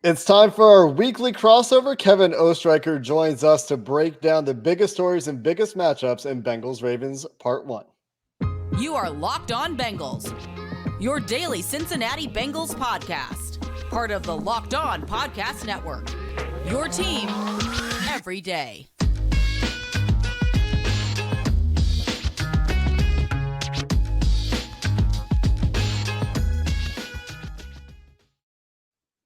It's time for our weekly crossover. Kevin Oestreicher joins us to break down the biggest stories and biggest matchups in Bengals Ravens Part 1. You are Locked On Bengals, your daily Cincinnati Bengals podcast, part of the Locked On Podcast Network. Your team every day.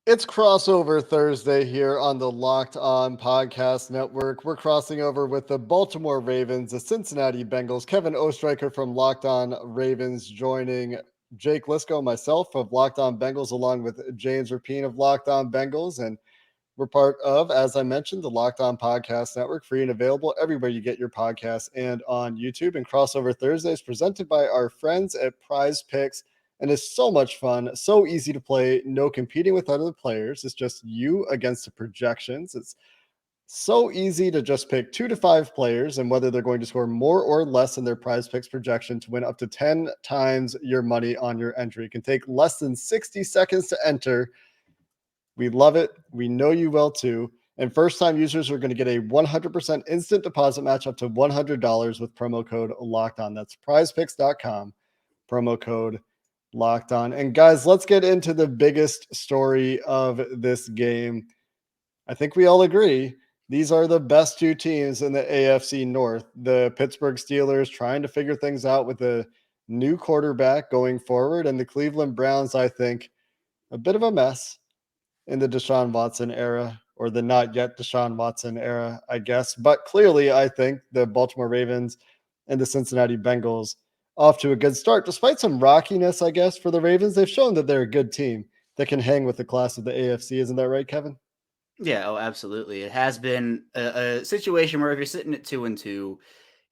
It's crossover Thursday here on the Locked On Podcast Network. We're crossing over with the Baltimore Ravens, the Cincinnati Bengals. Kevin Oestreicher from Locked On Ravens joining Jake Liscow, myself of Locked On Bengals, along with James Rapien of Locked On Bengals. And we're part of, as I mentioned, the Locked On Podcast Network, free and available everywhere you get your podcasts and on YouTube. And Crossover Thursday is presented by our friends at PrizePicks. And it's so much fun, so easy to play, no competing with other players. It's just you against the projections. It's so easy to just pick 2 to 5 players and whether they're going to score more or less in their prize picks projection to win up to 10 times your money on your entry. It can take less than 60 seconds to enter. We love it. We know you will too. And first-time users are going to get a 100% instant deposit match up to $100 with promo code LOCKEDON. That's prizepicks.com, promo code Locked On. And guys, let's get into the biggest story of this game. I think we all agree these are the best two teams in the AFC North. The Pittsburgh Steelers trying to figure things out with a new quarterback going forward, and the Cleveland Browns, I think, a bit of a mess in the Deshaun Watson era, or the not yet Deshaun Watson era, I guess. But clearly, I think the Baltimore Ravens and the Cincinnati Bengals off to a good start, despite some rockiness, I guess, for the Ravens. They've shown that they're a good team that can hang with the class of the AFC. Isn't that right, Kevin? Yeah, oh, absolutely. It has been a situation where if you're sitting at 2-2,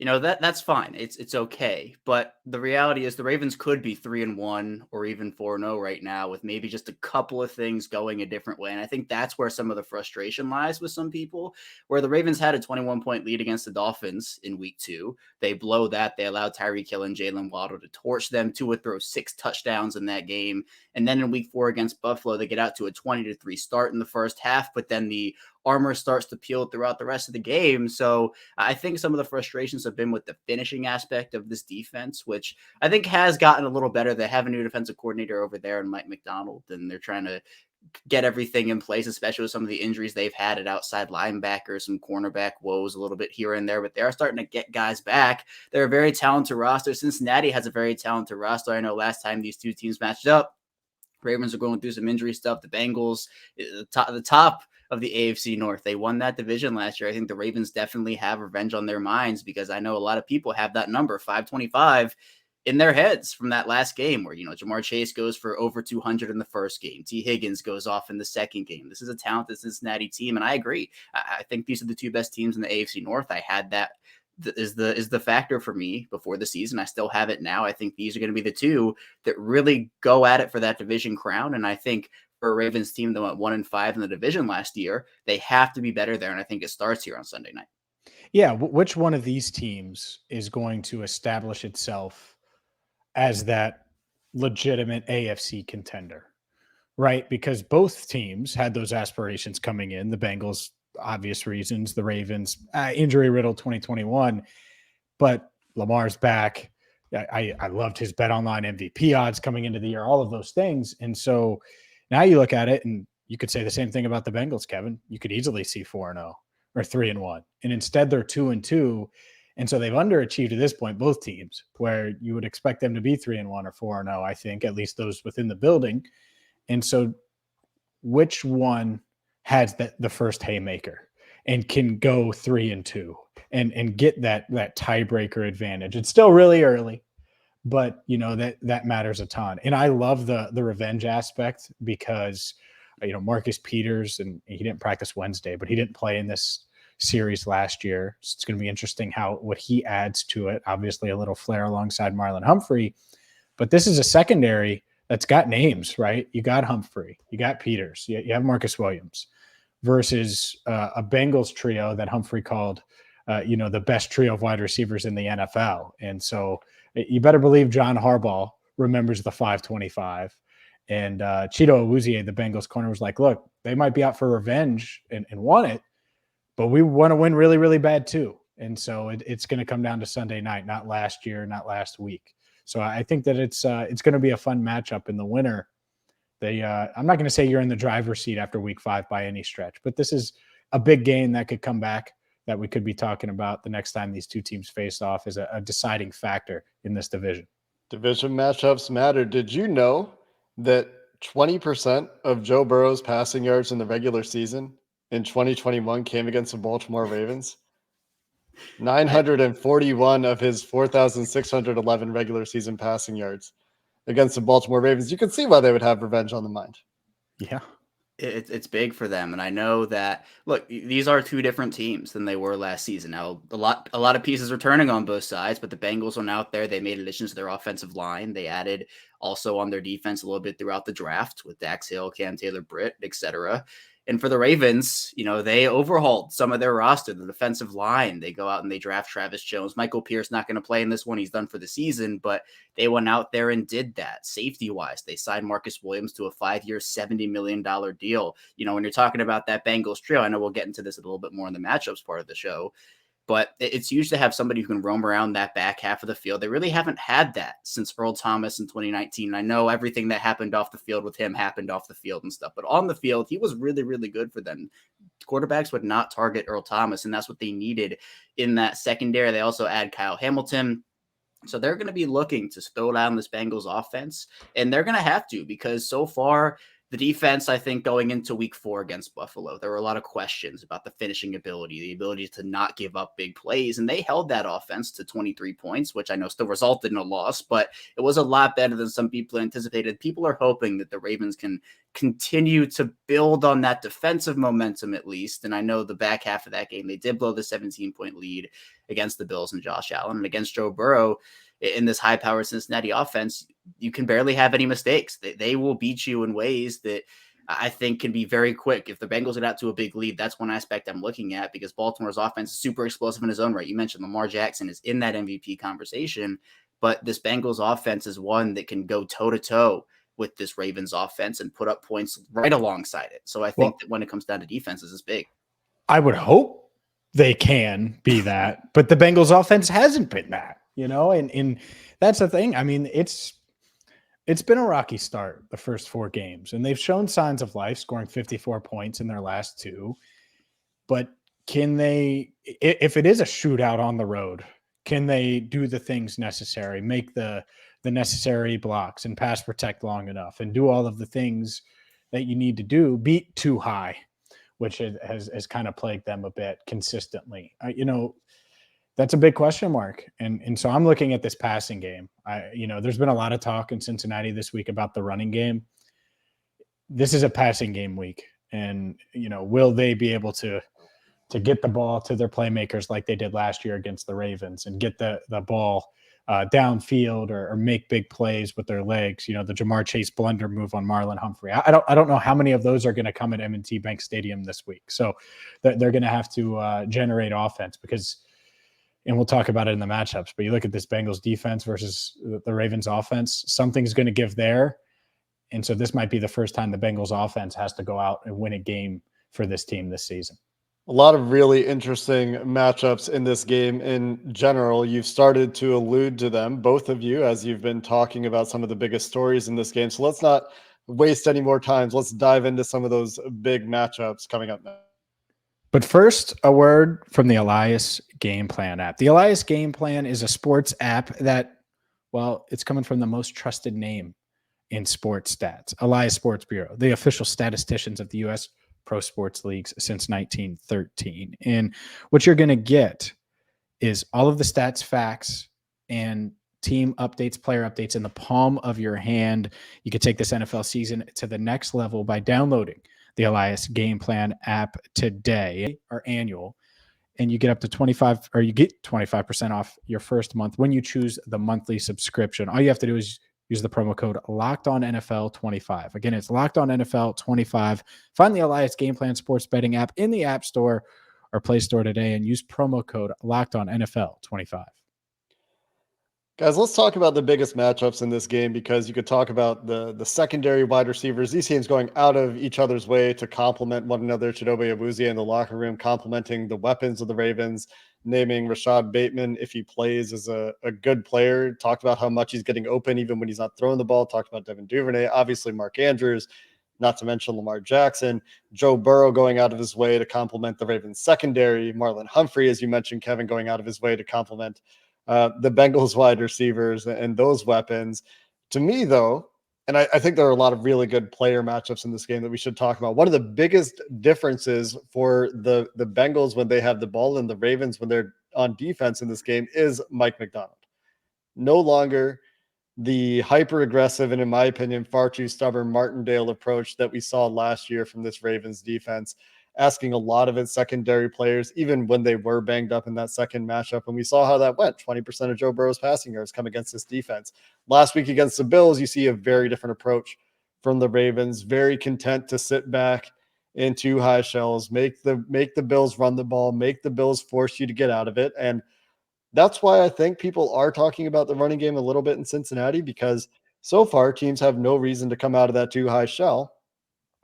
that's fine. It's okay. But the reality is the Ravens could be 3-1 or even 4-0 right now with maybe just a couple of things going a different way. And I think that's where some of the frustration lies with some people, where the Ravens had a 21-point lead against the Dolphins in week 2. They blow that. They allowed Tyreek Hill and Jalen Waddle to torch them. Tua throw 6 touchdowns in that game. And then in week 4 against Buffalo, they get out to a 20-3 start in the first half, but then the armor starts to peel throughout the rest of the game. So I think some of the frustrations have been with the finishing aspect of this defense, which I think has gotten a little better. They have a new defensive coordinator over there in Mike McDonald, and they're trying to get everything in place, especially with some of the injuries they've had at outside linebackers, some cornerback woes a little bit here and there, but they're starting to get guys back. They're a very talented roster. Cincinnati has a very talented roster. I know last time these two teams matched up, Ravens are going through some injury stuff. The Bengals, the top of the AFC North. They won that division last year. I think the Ravens definitely have revenge on their minds because I know a lot of people have that number, 525, in their heads from that last game where, Jamar Chase goes for over 200 in the first game. T. Higgins goes off in the second game. This is a talented Cincinnati team, and I agree. I think these are the two best teams in the AFC North. I had that is the factor for me before the season. I still have it now. I think these are going to be the two that really go at it for that division crown. And I think for a Ravens team that went 1-5 in the division last year, they have to be better there. And I think it starts here on Sunday night. Yeah. Which one of these teams is going to establish itself as that legitimate AFC contender? Right? Because both teams had those aspirations coming in. The Bengals, obvious reasons, the Ravens, injury riddled 2021, but Lamar's back. I loved his BetOnline MVP odds coming into the year, all of those things. And so now you look at it and you could say the same thing about the Bengals, Kevin. You could easily see 4-0 or 3-1. And instead they're 2-2. And so they've underachieved at this point, both teams, where you would expect them to be 3-1 or 4-0, I think, at least those within the building. And so which one has the first haymaker and can go 3-2 and get that tiebreaker advantage? It's still really early, but that matters a ton. And I love the revenge aspect because Marcus Peters, and he didn't practice Wednesday, but he didn't play in this series last year. So it's going to be interesting what he adds to it. Obviously a little flair alongside Marlon Humphrey, but this is a secondary that's got names, right? You got Humphrey, you got Peters, you have Marcus Williams, versus a Bengals trio that Humphrey called, the best trio of wide receivers in the NFL. And so you better believe John Harbaugh remembers the 525. And Cheeto Awuzie, the Bengals corner, was like, look, they might be out for revenge and want it, but we want to win really, really bad too. And so it's going to come down to Sunday night, not last year, not last week. So I think that it's going to be a fun matchup in the winter. I'm not going to say you're in the driver's seat after week 5 by any stretch, but this is a big game that could come back that we could be talking about the next time these two teams face off as a deciding factor in this division. Division matchups matter. Did you know that 20% of Joe Burrow's passing yards in the regular season in 2021 came against the Baltimore Ravens? 941 of his 4,611 regular season passing yards against the Baltimore Ravens. You can see why they would have revenge on the mind. Yeah. It's big for them. And I know that, look, these are two different teams than they were last season. Now, a lot of pieces are turning on both sides, but the Bengals went out there. They made additions to their offensive line. They added also on their defense a little bit throughout the draft with Dax Hill, Cam Taylor-Britt, etc. And for the Ravens, they overhauled some of their roster, the defensive line. They go out and they draft Travis Jones. Michael Pierce not going to play in this one. He's done for the season, but they went out there and did that. Safety-wise, they signed Marcus Williams to a 5-year, $70 million deal. When you're talking about that Bengals trio, I know we'll get into this a little bit more in the matchups part of the show, but it's huge to have somebody who can roam around that back half of the field. They really haven't had that since Earl Thomas in 2019. I know everything that happened off the field with him happened off the field and stuff, but on the field, he was really, really good for them. Quarterbacks would not target Earl Thomas, and that's what they needed in that secondary. They also add Kyle Hamilton. So they're going to be looking to slow down this Bengals offense, and they're going to have to, because so far the defense, I think going into week 4 against Buffalo, there were a lot of questions about the finishing ability, the ability to not give up big plays. And they held that offense to 23 points, which I know still resulted in a loss, but it was a lot better than some people anticipated. People are hoping that the Ravens can continue to build on that defensive momentum at least. And I know the back half of that game, they did blow the 17-point lead against the Bills and Josh Allen, and against Joe Burrow in this high-powered Cincinnati offense, you can barely have any mistakes. They will beat you in ways that I think can be very quick. If the Bengals get out to a big lead, that's one aspect I'm looking at, because Baltimore's offense is super explosive in his own right. You mentioned Lamar Jackson is in that MVP conversation, but this Bengals offense is one that can go toe-to-toe with this Ravens offense and put up points right alongside it. So I think that when it comes down to defenses, it's big. I would hope they can be that, but the Bengals offense hasn't been that. And that's the thing. I mean, it's been a rocky start the first 4 games, and they've shown signs of life, scoring 54 points in their last 2. But can they, if it is a shootout on the road, can they do the things necessary, make the necessary blocks and pass protect long enough and do all of the things that you need to do, beat too high, which has kind of plagued them a bit consistently. That's a big question mark. And so I'm looking at this passing game. There's been a lot of talk in Cincinnati this week about the running game. This is a passing game week. And, will they be able to get the ball to their playmakers like they did last year against the Ravens and get the ball downfield or make big plays with their legs? The Jamar Chase blunder move on Marlon Humphrey. I don't know how many of those are going to come at M&T Bank Stadium this week. So they're going to have to generate offense, because – and we'll talk about it in the matchups, but you look at this Bengals defense versus the Ravens offense, something's going to give there. And so this might be the first time the Bengals offense has to go out and win a game for this team this season. A lot of really interesting matchups in this game in general. You've started to allude to them, both of you, as you've been talking about some of the biggest stories in this game. So let's not waste any more time. Let's dive into some of those big matchups coming up now. But first, a word from the Elias Game Plan app. The Elias Game Plan is a sports app that, well, it's coming from the most trusted name in sports stats, Elias Sports Bureau, the official statisticians of the U.S. pro sports leagues since 1913. And what you're going to get is all of the stats, facts, and team updates, player updates in the palm of your hand. You could take this NFL season to the next level by downloading the Elias Game Plan app today, or annual, and you get up to 25% off your first month when you choose the monthly subscription. All you have to do is use the promo code LOCKEDONNFL25. Again, it's LOCKEDONNFL25. Find the Elias Game Plan sports betting app in the App Store or Play Store today and use promo code LOCKEDONNFL25. Guys, let's talk about the biggest matchups in this game, because you could talk about the secondary wide receivers. These teams going out of each other's way to complement one another. Chidobe Awuzie in the locker room complimenting the weapons of the Ravens, naming Rashad Bateman, if he plays, as a good player. Talked about how much he's getting open even when he's not throwing the ball. Talked about Devin Duvernay, obviously Mark Andrews, not to mention Lamar Jackson. Joe Burrow going out of his way to complement the Ravens secondary. Marlon Humphrey, as you mentioned, Kevin, going out of his way to complement the Bengals wide receivers and those weapons. To me, though, and I think there are a lot of really good player matchups in this game that we should talk about. One of the biggest differences for the Bengals when they have the ball and the Ravens when they're on defense in this game is Mike McDonald. No longer the hyper aggressive and, in my opinion, far too stubborn Martindale approach that we saw last year from this Ravens defense, asking a lot of its secondary players, even when they were banged up in that second matchup. And we saw how that went. 20% of Joe Burrow's passing yards come against this defense. Last week against the Bills, you see a very different approach from the Ravens, very content to sit back in two high shells, make the Bills run the ball, make the Bills force you to get out of it. And that's why I think people are talking about the running game a little bit in Cincinnati, because so far teams have no reason to come out of that too high shell.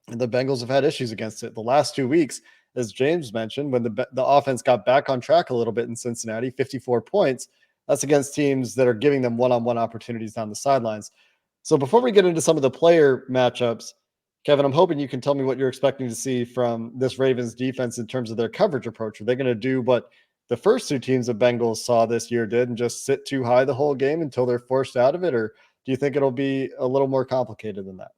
And the Bengals have had issues against it. The last 2 weeks, as James mentioned, when the offense got back on track a little bit in Cincinnati, 54 points, that's against teams that are giving them one-on-one opportunities down the sidelines. So before we get into some of the player matchups, Kevin, I'm hoping you can tell me what you're expecting to see from this Ravens defense in terms of their coverage approach. Are they going to do what the first two teams the Bengals saw this year did and just sit too high the whole game until they're forced out of it? Or do you think it'll be a little more complicated than that?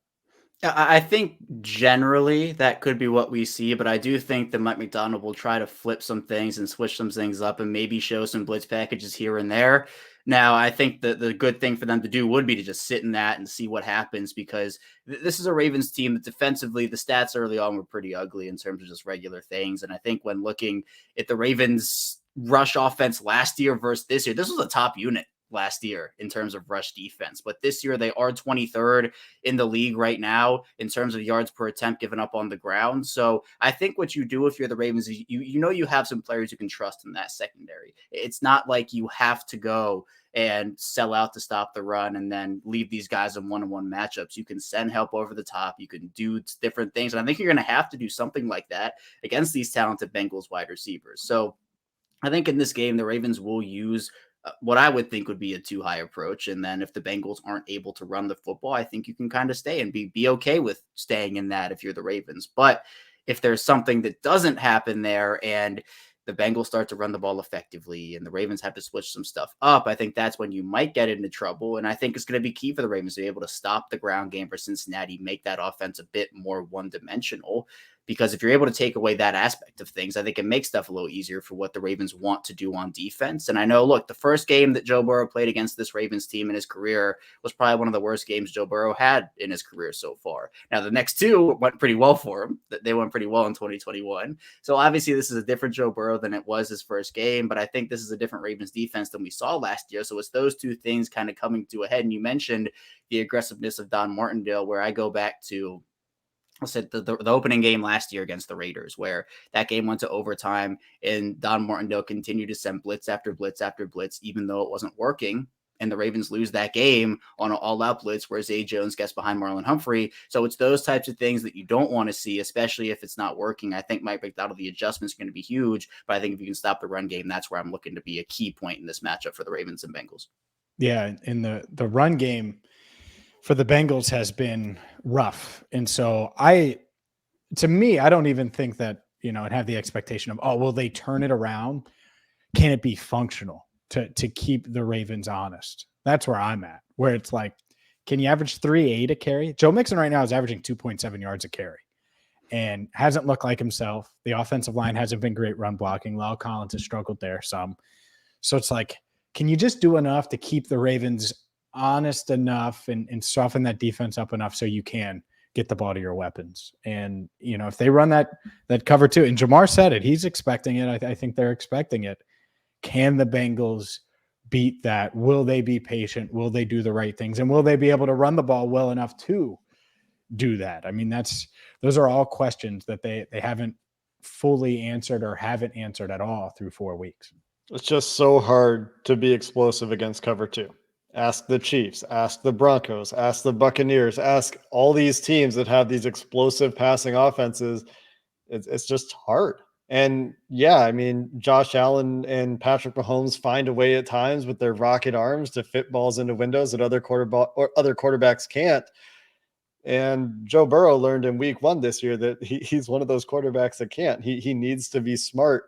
I think generally that could be what we see, but I do think that Mike McDonald will try to flip some things and switch some things up and maybe show some blitz packages here and there. Now, I think that the good thing for them to do would be to just sit in that and see what happens, because this is a Ravens team that defensively, the stats early on were pretty ugly in terms of just regular things. And I think when looking at the Ravens rush offense last year versus this year, this was a top unit last year in terms of rush defense. But this year they are 23rd in the league right now in terms of yards per attempt given up on the ground. So I think what you do if you're the Ravens is you know you have some players you can trust in that secondary. It's not like you have to go and sell out to stop the run and then leave these guys in one-on-one matchups. You can send help over the top. You can do different things. And I think you're going to have to do something like that against these talented Bengals wide receivers. So I think in this game, the Ravens will use what I would think would be a too high approach. And then if the Bengals aren't able to run the football, I think you can kind of stay and be okay with staying in that if you're the Ravens. But if there's something that doesn't happen there and the Bengals start to run the ball effectively and the Ravens have to switch some stuff up, I think that's when you might get into trouble. And I think it's going to be key for the Ravens to be able to stop the ground game for Cincinnati, make that offense a bit more one-dimensional. Because if you're able to take away that aspect of things, I think it makes stuff a little easier for what the Ravens want to do on defense. And I know, look, the first game that Joe Burrow played against this Ravens team in his career was probably one of the worst games Joe Burrow had in his career so far. Now, the next two went pretty well for him. They went pretty well in 2021. So obviously this is a different Joe Burrow than it was his first game, but I think this is a different Ravens defense than we saw last year. So it's those two things kind of coming to a head. And you mentioned the aggressiveness of Don Martindale, where I go back to I said the opening game last year against the Raiders, where that game went to overtime and Don Martindale continued to send blitz after blitz after blitz, even though it wasn't working. And the Ravens lose that game on an all-out blitz where Zay Jones gets behind Marlon Humphrey. So it's those types of things that you don't want to see, especially if it's not working. I think Mike McDonald, the adjustments are going to be huge, but I think if you can stop the run game, that's where I'm looking to be a key point in this matchup for the Ravens and Bengals. Yeah, in the run game for the Bengals has been rough. And so to me, I don't even think that, I'd have the expectation of, oh, will they turn it around? Can it be functional to keep the Ravens honest? That's where I'm at, where it's like, can you average 3.8 a carry? Joe Mixon right now is averaging 2.7 yards a carry and hasn't looked like himself. The offensive line hasn't been great run blocking. Lyle Collins has struggled there some. So it's like, can you just do enough to keep the Ravens honest enough and soften that defense up enough so you can get the ball to your weapons? And, if they run that cover two, and Jamar said it, he's expecting it. I think they're expecting it. Can the Bengals beat that? Will they be patient? Will they do the right things? And will they be able to run the ball well enough to do that? I mean, those are all questions that they haven't fully answered or haven't answered at all through 4 weeks. It's just so hard to be explosive against cover two. Ask the Chiefs, ask the Broncos, ask the Buccaneers, ask all these teams that have these explosive passing offenses. It's just hard. And yeah, I mean, Josh Allen and Patrick Mahomes find a way at times with their rocket arms to fit balls into windows that other quarterbacks can't. And Joe Burrow learned in week 1 this year that he's one of those quarterbacks that can't. He needs to be smart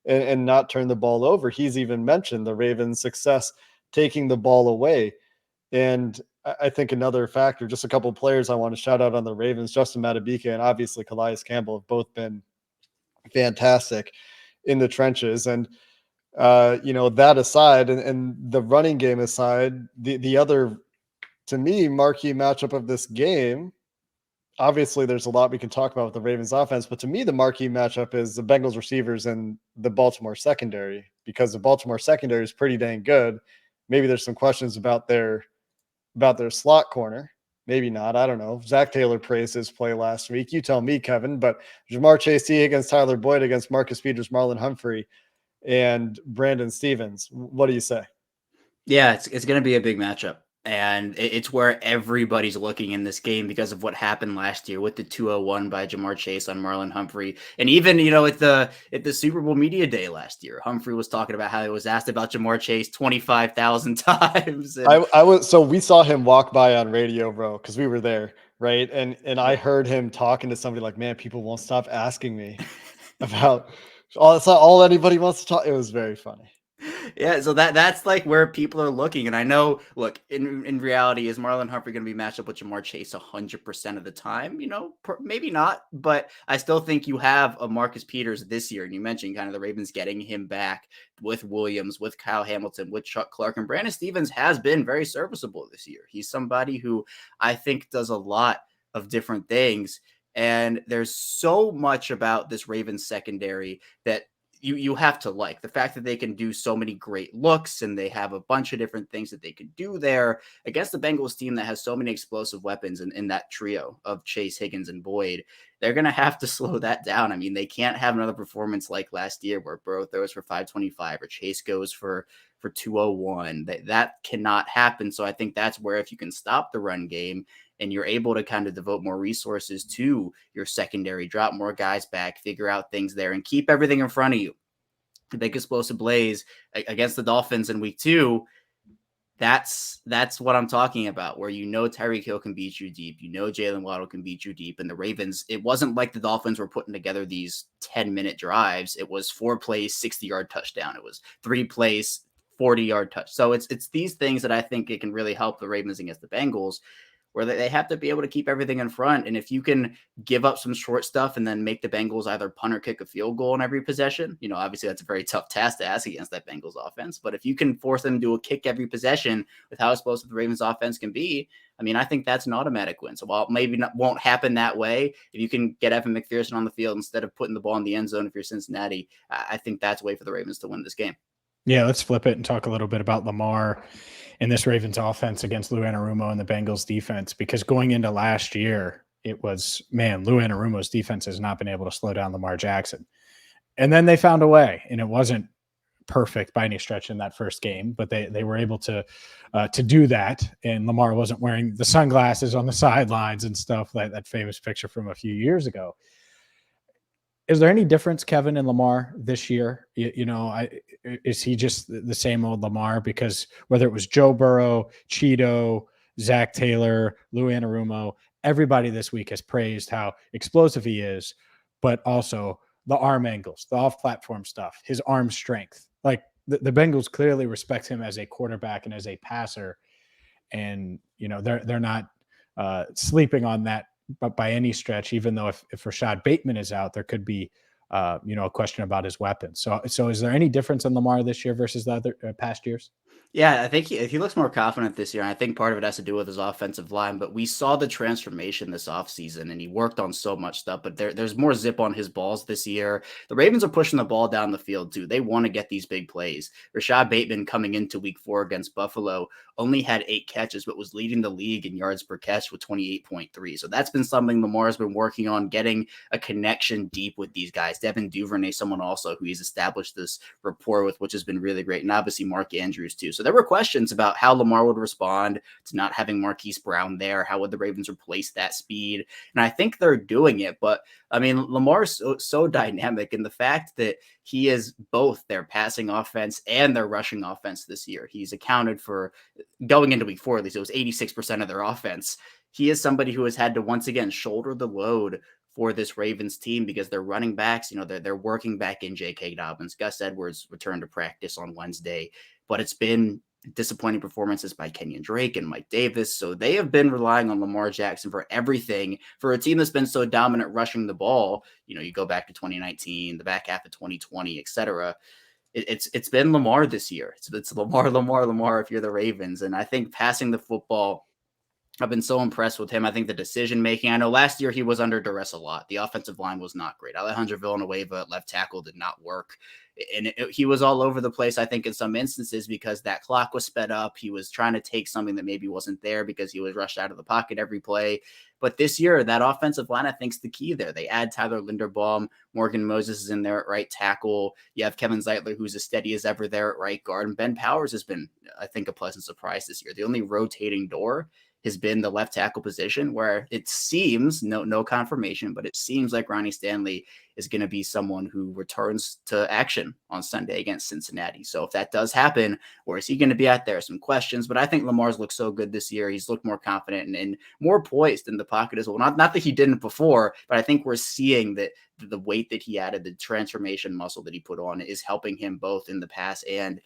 and not turn the ball over. He's even mentioned the Ravens' success taking the ball away. And I think another factor, just a couple of players I want to shout out on the Ravens, Justin Madubuike and obviously Calais Campbell have both been fantastic in the trenches. And that aside, and the running game aside, the other, to me, marquee matchup of this game, obviously there's a lot we can talk about with the Ravens offense, but to me, the marquee matchup is the Bengals receivers and the Baltimore secondary, because the Baltimore secondary is pretty dang good. Maybe there's some questions about their slot corner. Maybe not. I don't know. Zach Taylor praised his play last week. You tell me, Kevin. But Jamar Chase against Tyler Boyd against Marcus Peters, Marlon Humphrey, and Brandon Stevens. What do you say? Yeah, it's going to be a big matchup. And it's where everybody's looking in this game because of what happened last year with the 201 by Jamar Chase on Marlon Humphrey. And even, at the Super Bowl media day last year, Humphrey was talking about how he was asked about Jamar Chase 25,000 times. And so we saw him walk by on radio, bro, because we were there, right? And I heard him talking to somebody like, man, people won't stop asking me about that's not all anybody wants to talk. It was very funny. Yeah, so that's like where people are looking. And I know, look, in reality, is Marlon Humphrey going to be matched up with Jamar Chase 100% of the time? Maybe not, but I still think you have a Marcus Peters this year. And you mentioned kind of the Ravens getting him back with Williams, with Kyle Hamilton, with Chuck Clark. And Brandon Stevens has been very serviceable this year. He's somebody who I think does a lot of different things. And there's so much about this Ravens secondary that you have to like. The fact that they can do so many great looks and they have a bunch of different things that they could do there against the Bengals team that has so many explosive weapons in that trio of Chase, Higgins, and Boyd. They're going to have to slow that down. I mean, they can't have another performance like last year where Burrow throws for 525 or Chase goes for 201. That cannot happen. So I think that's where, if you can stop the run game and you're able to kind of devote more resources to your secondary, drop more guys back, figure out things there, and keep everything in front of you. The big explosive plays against the Dolphins in week 2, that's what I'm talking about, where Tyreek Hill can beat you deep. Jalen Waddle can beat you deep. And the Ravens, it wasn't like the Dolphins were putting together these 10-minute drives. It was 4 plays, 60-yard touchdown. It was 3 plays, 40-yard touch. So it's these things that I think it can really help the Ravens against the Bengals, where they have to be able to keep everything in front. And if you can give up some short stuff and then make the Bengals either punt or kick a field goal in every possession, obviously that's a very tough task to ask against that Bengals offense. But if you can force them to kick every possession with how explosive the Ravens offense can be, I mean, I think that's an automatic win. So while it maybe won't happen that way, if you can get Evan McPherson on the field instead of putting the ball in the end zone, if you're Cincinnati, I think that's a way for the Ravens to win this game. Yeah, let's flip it and talk a little bit about Lamar and this Ravens offense against Lou Anarumo and the Bengals defense, because going into last year, it was, man, Lou Anarumo's defense has not been able to slow down Lamar Jackson. And then they found a way, and it wasn't perfect by any stretch in that first game, but they were able to do that. And Lamar wasn't wearing the sunglasses on the sidelines and stuff, like that famous picture from a few years ago. Is there any difference, Kevin and Lamar, this year? Is he just the same old Lamar? Because whether it was Joe Burrow, Cheeto, Zach Taylor, Lou Anarumo, everybody this week has praised how explosive he is, but also the arm angles, the off-platform stuff, his arm strength. Like the Bengals clearly respect him as a quarterback and as a passer, and they're not sleeping on that. But by any stretch, even though if Rashad Bateman is out, there could be, a question about his weapons. So is there any difference in Lamar this year versus the other past years? Yeah, I think he looks more confident this year. And I think part of it has to do with his offensive line, but we saw the transformation this offseason and he worked on so much stuff, but there's more zip on his balls this year. The Ravens are pushing the ball down the field too. They want to get these big plays. Rashad Bateman coming into week 4 against Buffalo only had 8 catches, but was leading the league in yards per catch with 28.3. So that's been something Lamar has been working on, getting a connection deep with these guys. Devin Duvernay, someone also who he's established this rapport with, which has been really great. And obviously Mark Andrews too. So there were questions about how Lamar would respond to not having Marquise Brown there. How would the Ravens replace that speed? And I think they're doing it. But I mean, Lamar's so dynamic, and the fact that he is both their passing offense and their rushing offense this year. He's accounted for, going into week 4, at least it was 86% of their offense. He is somebody who has had to once again shoulder the load for this Ravens team because their running backs, they're working back in J.K. Dobbins. Gus Edwards returned to practice on Wednesday, but it's been disappointing performances by Kenyon Drake and Mike Davis. So they have been relying on Lamar Jackson for everything. For a team that's been so dominant rushing the ball, you go back to 2019, the back half of 2020, etc. It's been Lamar this year. It's Lamar if you're the Ravens. And I think passing the football, I've been so impressed with him. I think the decision making, I know last year he was under duress a lot. The offensive line was not great. Alejandro Villanueva at left tackle did not work. And he was all over the place, I think, in some instances because that clock was sped up. He was trying to take something that maybe wasn't there because he was rushed out of the pocket every play. But this year, that offensive line, I think, is the key there. They add Tyler Linderbaum. Morgan Moses is in there at right tackle. You have Kevin Zeitler, who's as steady as ever there at right guard. And Ben Powers has been, I think, a pleasant surprise this year. The only rotating door has been the left tackle position, where it seems, no confirmation, but it seems like Ronnie Stanley is going to be someone who returns to action on Sunday against Cincinnati. So if that does happen, where is he going to be at? There are some questions, but I think Lamar's looked so good this year. He's looked more confident and more poised in the pocket as well. Not that he didn't before, but I think we're seeing that the weight that he added, the transformation muscle that he put on, is helping him both in the pass and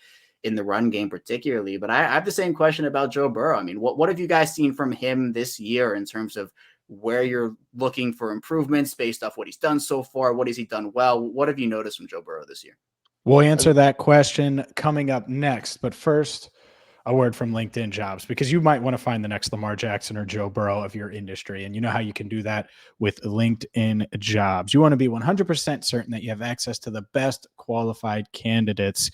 in the run game particularly. But I have the same question about Joe Burrow. I mean, what have you guys seen from him this year in terms of where you're looking for improvements based off what he's done so far? What has he done well? What have you noticed from Joe Burrow this year? We'll answer that question coming up next. But first, a word from LinkedIn Jobs, because you might want to find the next Lamar Jackson or Joe Burrow of your industry. And you know how you can do that with LinkedIn Jobs. You want to be 100% certain that you have access to the best qualified candidates.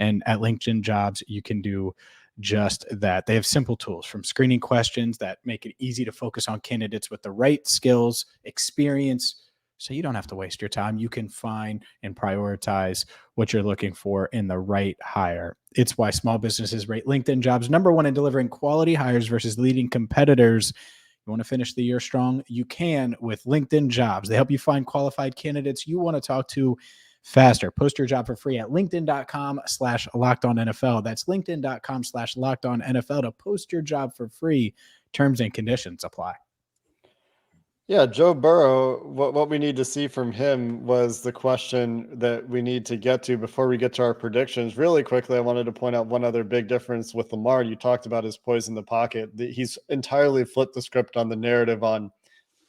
And at LinkedIn Jobs, you can do just that. They have simple tools, from screening questions that make it easy to focus on candidates with the right skills, experience, so you don't have to waste your time. You can find and prioritize what you're looking for in the right hire. It's why small businesses rate LinkedIn Jobs #1 in delivering quality hires versus leading competitors. You want to finish the year strong? You can with LinkedIn Jobs. They help you find qualified candidates you want to talk to faster. Post your job for free at linkedin.com/LockedOnNFL. That's linkedin.com/LockedOnNFL to post your job for free. Terms and conditions apply. Yeah, Joe Burrow, what we need to see from him was the question that we need to get to before we get to our predictions. Really quickly, I wanted to point out one other big difference with Lamar. You talked about his poise in the pocket. He's entirely flipped the script on the narrative on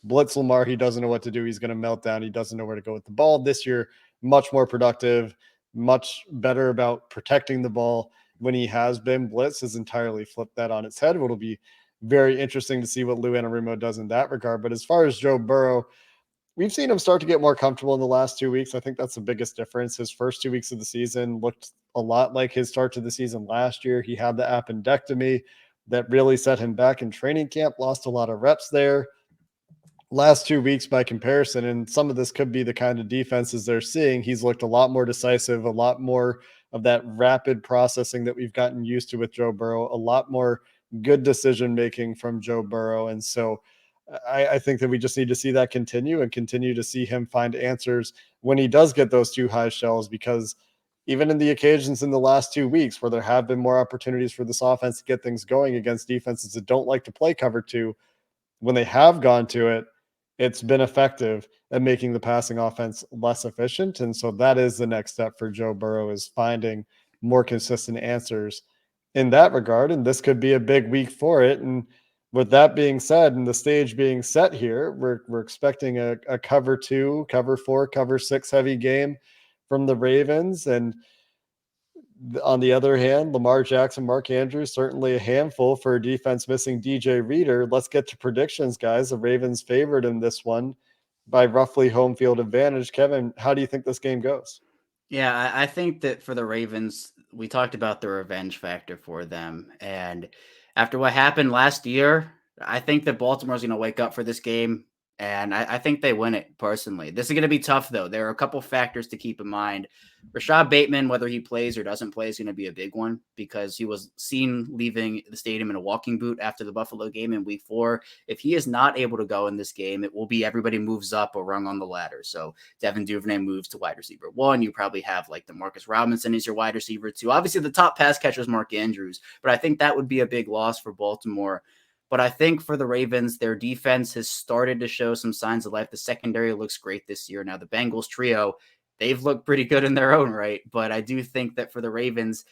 blitz Lamar. He doesn't know what to do. He's going to melt down. He doesn't know where to go with the ball. This year, much more productive, much better about protecting the ball when he has been. Blitz has entirely flipped that on its head. It'll be very interesting to see what Lou Anarumo does in that regard. But as far as Joe Burrow, we've seen him start to get more comfortable in the last 2 weeks. I think that's the biggest difference. His first 2 weeks of the season looked a lot like his start to the season last year. He had the appendectomy that really set him back in training camp, lost a lot of reps there. Last 2 weeks by comparison, and some of this could be the kind of defenses they're seeing, he's looked a lot more decisive, a lot more of that rapid processing that we've gotten used to with Joe Burrow, a lot more good decision making from Joe Burrow. And so I think that we just need to see that continue and continue to see him find answers when he does get those 2 high shells, because even in the occasions in the last 2 weeks where there have been more opportunities for this offense to get things going against defenses that don't like to play cover 2, when they have gone to it, it's been effective at making the passing offense less efficient. And so that is the next step for Joe Burrow, is finding more consistent answers in that regard. And this could be a big week for it. And with that being said, and the stage being set here, we're expecting a cover 2, cover 4, cover 6 heavy game from the Ravens. And on the other hand, Lamar Jackson, Mark Andrews, certainly a handful for a defense missing DJ Reader. Let's get to predictions, guys. The Ravens favored in this one by roughly home field advantage. Kevin, how do you think this game goes? Yeah, I think that for the Ravens, we talked about the revenge factor for them. And after what happened last year, I think that Baltimore's going to wake up for this game And I think they win it personally. This is going to be tough, though. There are a couple factors to keep in mind. Rashad Bateman, whether he plays or doesn't play, is going to be a big one because he was seen leaving the stadium in a walking boot after the Buffalo game in week 4. If he is not able to go in this game, it will be everybody moves up a rung on the ladder. So Devin Duvernay moves to wide receiver 1. You probably have like the Marcus Robinson is your wide receiver 2. Obviously, the top pass catcher is Mark Andrews, but I think that would be a big loss for Baltimore. But I think for the Ravens, their defense has started to show some signs of life. The secondary looks great this year. Now, the Bengals trio, they've looked pretty good in their own right. But I do think that for the Ravens,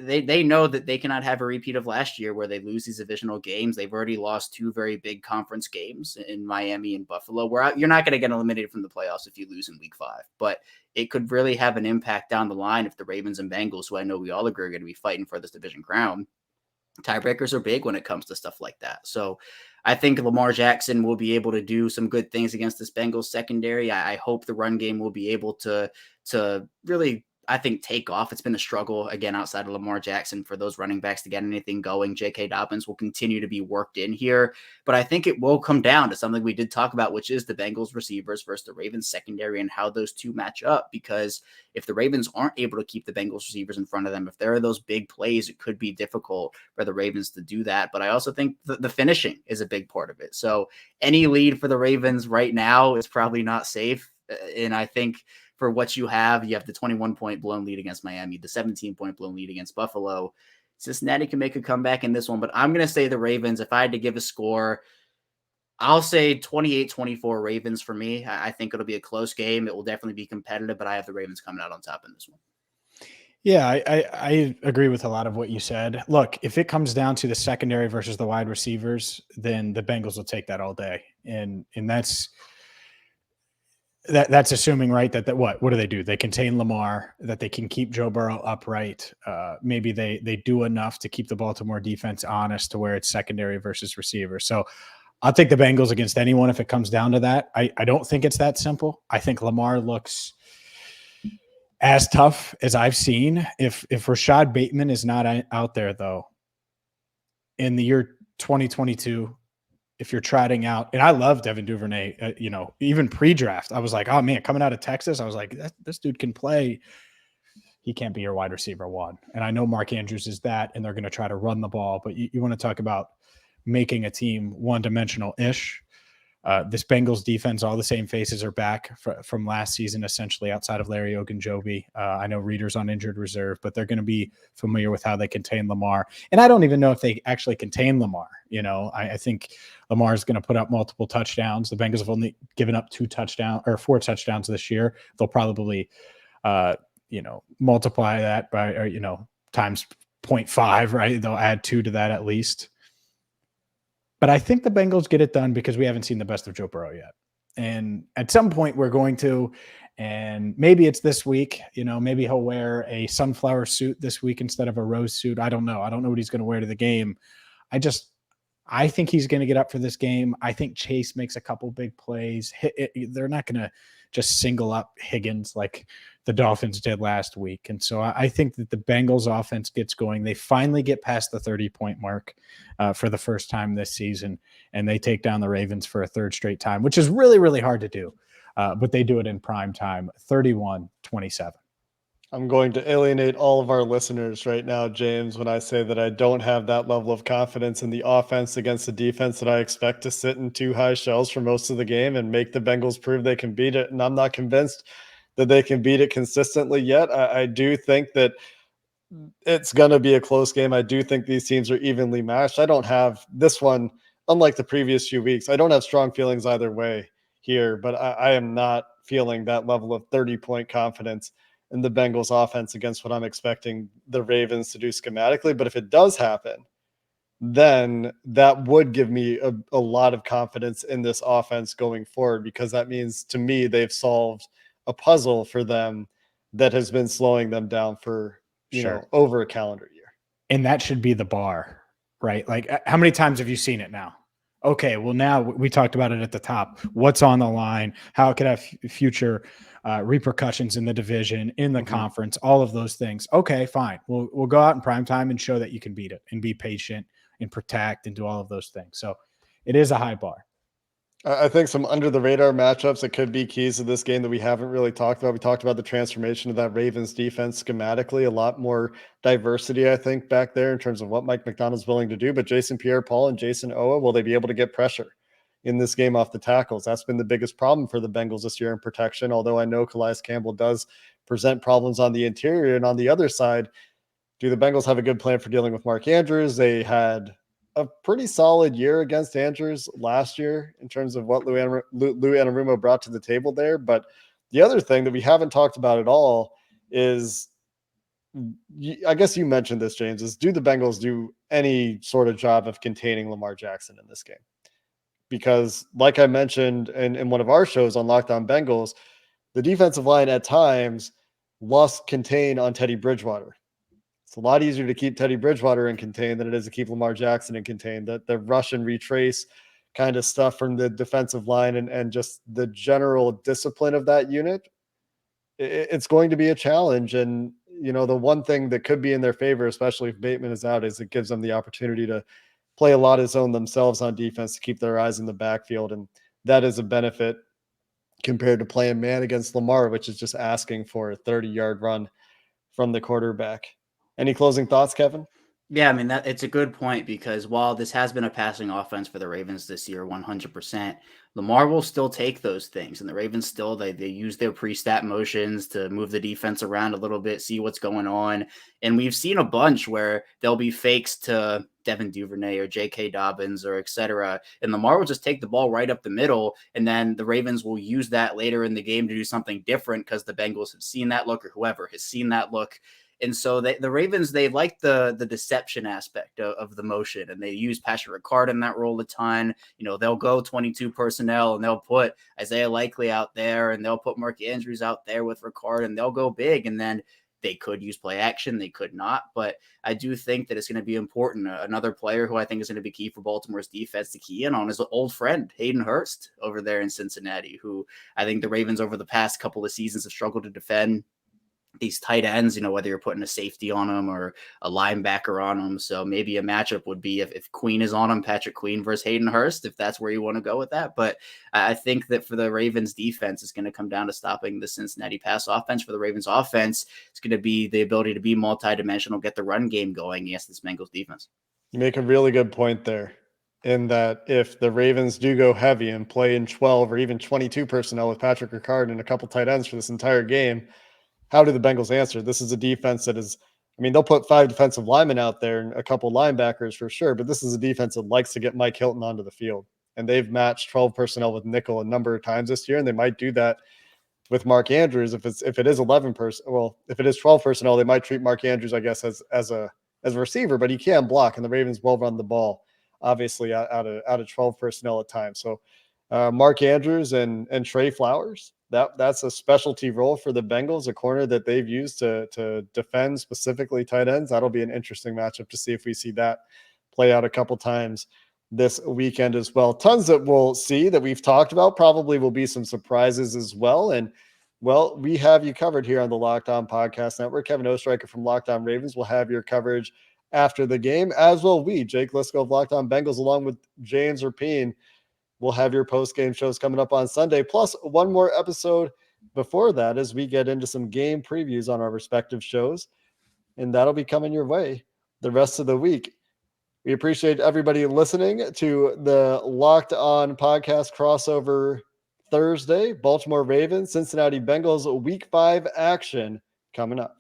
they know that they cannot have a repeat of last year where they lose these divisional games. They've already lost 2 very big conference games in Miami and Buffalo, where you're not going to get eliminated from the playoffs if you lose in week 5. But it could really have an impact down the line if the Ravens and Bengals, who I know we all agree are going to be fighting for this division crown, tiebreakers are big when it comes to stuff like that. So I think Lamar Jackson will be able to do some good things against this Bengals secondary. I hope the run game will be able to really, I think, take off. It's been a struggle, again, outside of Lamar Jackson for those running backs to get anything going. J.K. Dobbins will continue to be worked in here, but I think it will come down to something we did talk about, which is the Bengals receivers versus the Ravens secondary and how those two match up. Because if the Ravens aren't able to keep the Bengals receivers in front of them, if there are those big plays, it could be difficult for the Ravens to do that. But I also think the finishing is a big part of it. So any lead for the Ravens right now is probably not safe. And I think for what you have the 21-point blown lead against Miami, the 17-point blown lead against Buffalo. Cincinnati can make a comeback in this one, but I'm going to say the Ravens. If I had to give a score, I'll say 28-24 Ravens for me. I think it'll be a close game. It will definitely be competitive, but I have the Ravens coming out on top in this one. Yeah, I agree with a lot of what you said. Look, if it comes down to the secondary versus the wide receivers, then the Bengals will take that all day. And that's assuming, right, that what do they do? They contain Lamar, that they can keep Joe Burrow upright. Maybe they do enough to keep the Baltimore defense honest to where it's secondary versus receiver. So I'll take the Bengals against anyone if it comes down to that. I don't think it's that simple. I think Lamar looks as tough as I've seen. If Rashad Bateman is not out there, though, in the year 2022, if you're trotting out, and I love Devin Duvernay, even pre-draft, I was like, oh man, coming out of Texas, I was like, this dude can play. He can't be your wide receiver 1. And I know Mark Andrews is that, and they're going to try to run the ball, but you want to talk about making a team one-dimensional-ish. This Bengals defense, all the same faces are back from last season, essentially, outside of Larry Ogunjobi. I know Reader's on injured reserve, but they're going to be familiar with how they contain Lamar. And I don't even know if they actually contain Lamar. I think Lamar is going to put up multiple touchdowns. The Bengals have only given up 4 touchdowns this year. They'll probably, multiply that by, times 0.5, right? They'll add 2 to that at least. But I think the Bengals get it done because we haven't seen the best of Joe Burrow yet. And at some point we're going to, and maybe it's this week, maybe he'll wear a sunflower suit this week instead of a rose suit. I don't know. I don't know what he's going to wear to the game. I think he's going to get up for this game. I think Chase makes a couple big plays. They're not going to just single up Higgins like the Dolphins did last week. And so I think that the Bengals offense gets going. They finally get past the 30-point mark for the first time this season, and they take down the Ravens for a 3rd straight time, which is really, really hard to do. But they do it in prime time, 31-27. I'm going to alienate all of our listeners right now, James, when I say that I don't have that level of confidence in the offense against the defense that I expect to sit in 2 high shells for most of the game and make the Bengals prove they can beat it. And I'm not convinced that they can beat it consistently yet. I do think that it's going to be a close game. I do think these teams are evenly matched. I don't have this one, unlike the previous few weeks, I don't have strong feelings either way here, but I am not feeling that level of 30-point confidence in the Bengals offense against what I'm expecting the Ravens to do schematically. But if it does happen, then that would give me a lot of confidence in this offense going forward, because that means to me they've solved a puzzle for them that has been slowing them down for over a calendar year. And that should be the bar, right? Like, how many times have you seen it now? Okay, well, now we talked about it at the top. What's on the line? How it could have future repercussions in the division, in the conference, all of those things. Okay, fine. We'll go out in prime time and show that you can beat it and be patient and protect and do all of those things. So it is a high bar. I think some under the radar matchups that could be keys to this game that we haven't really talked about. We talked about the transformation of that Ravens defense schematically, a lot more diversity, I think, back there in terms of what Mike McDonald's willing to do. But Jason Pierre-Paul and Jason Owa, will they be able to get pressure in this game off the tackles? That's been the biggest problem for the Bengals this year in protection, although I know Calais Campbell does present problems on the interior. And on the other side, do the Bengals have a good plan for dealing with Mark Andrews? They had a pretty solid year against Andrews last year in terms of what Lou Anarumo brought to the table there. But the other thing that we haven't talked about at all is, I guess you mentioned this, James, is do the Bengals do any sort of job of containing Lamar Jackson in this game? Because like I mentioned in one of our shows on Locked On Bengals, the defensive line at times lost contain on Teddy Bridgewater. It's a lot easier to keep Teddy Bridgewater in contain than it is to keep Lamar Jackson in contain. The rush and retrace kind of stuff from the defensive line and just the general discipline of that unit, it's going to be a challenge. And, the one thing that could be in their favor, especially if Bateman is out, is it gives them the opportunity to play a lot of zone themselves on defense to keep their eyes in the backfield. And that is a benefit compared to playing man against Lamar, which is just asking for a 30-yard run from the quarterback. Any closing thoughts, Kevin? Yeah, I mean, that it's a good point, because while this has been a passing offense for the Ravens this year, 100%, Lamar will still take those things. And the Ravens still, they use their pre-snap motions to move the defense around a little bit, see what's going on. And we've seen a bunch where there'll be fakes to Devin Duvernay or J.K. Dobbins or et cetera. And Lamar will just take the ball right up the middle. And then the Ravens will use that later in the game to do something different, because the Bengals have seen that look, or whoever has seen that look. And so the Ravens, they like the deception aspect of the motion, and they use Patrick Ricard in that role a ton. They'll go 22 personnel, and they'll put Isaiah Likely out there, and they'll put Mark Andrews out there with Ricard, and they'll go big. And then they could use play action, they could not. But I do think that it's going to be important. Another player who I think is going to be key for Baltimore's defense to key in on is an old friend, Hayden Hurst, over there in Cincinnati, who I think the Ravens over the past couple of seasons have struggled to defend these tight ends, whether you're putting a safety on them or a linebacker on them. So maybe a matchup would be if Queen is on them, Patrick Queen versus Hayden Hurst, if that's where you want to go with that. But I think that for the Ravens defense, it's going to come down to stopping the Cincinnati pass offense. For the Ravens offense, it's going to be the ability to be multidimensional, get the run game going against this Bengals defense. You make a really good point there, in that if the Ravens do go heavy and play in 12 or even 22 personnel with Patrick Ricard and a couple tight ends for this entire game, how do the Bengals answer? This is a defense that is, they'll put 5 defensive linemen out there and a couple linebackers for sure, but this is a defense that likes to get Mike Hilton onto the field. And they've matched 12 personnel with nickel a number of times this year, and they might do that with Mark Andrews. If it is 12 personnel, they might treat Mark Andrews, I guess, as a receiver, but he can block, and the Ravens will run the ball, obviously, out of 12 personnel at times. So Mark Andrews and Trey Flowers, that's a specialty role for the Bengals, a corner that they've used to defend specifically tight ends. That'll be an interesting matchup to see if we see that play out a couple times this weekend as well. Tons that we'll see that we've talked about. Probably will be some surprises as well. And, well, we have you covered here on the Locked On Podcast Network. Kevin Oestreicher from Locked On Ravens will have your coverage after the game, as will we. Jake Liscow of Locked On Bengals, along with James Rapien, we'll have your post-game shows coming up on Sunday, plus one more episode before that as we get into some game previews on our respective shows, and that'll be coming your way the rest of the week. We appreciate everybody listening to the Locked On Podcast crossover Thursday, Baltimore Ravens, Cincinnati Bengals Week 5 action coming up.